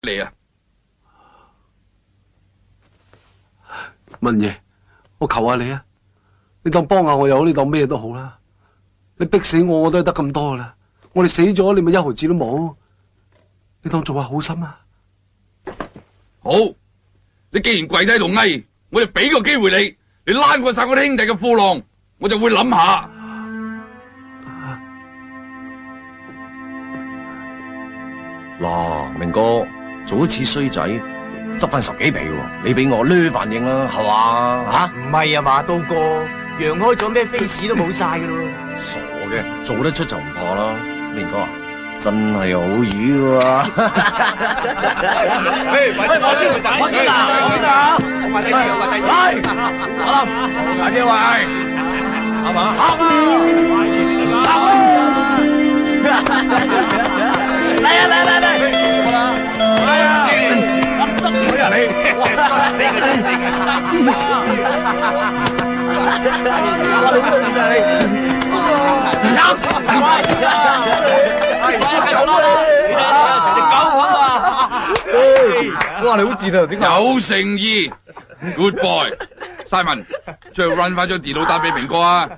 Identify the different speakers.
Speaker 1: 你啊，
Speaker 2: 文爺，我求下你啊，你當幫下我又好，你當咩都好啦。你逼死我，我都係得咁多噶啦。我哋死咗，你咪一毫子都冇。你當做下好心啊！
Speaker 1: 好，你既然跪低喺度嗌，我就俾個機會你，你拉過晒我啲兄弟嘅褲浪，我就會諗下。
Speaker 3: 嗱，明哥做一次衰仔，執翻10幾皮喎，你俾我呢反應啦，係嘛吓？
Speaker 4: 唔係啊嘛，刀哥，揚開咗咩 face 都冇晒噶咯。
Speaker 3: 傻嘅，做得出就唔怕啦。明哥啊，真係好魚啊！
Speaker 4: 喂，我先啊，我先啊，我埋低啲，我埋低啲。阿林，快啲喂，啱嘛？啱啊！啱啊！嚟啊嚟嚟嚟！好啦，嚟啊！我執佢啊你！哇，死嘅死嘅！我哋都知㗎你。有哇！你好賤啊，點解？
Speaker 1: 有誠意 ，Good boy，Simon，出去 run 翻張電腦單俾明哥啊！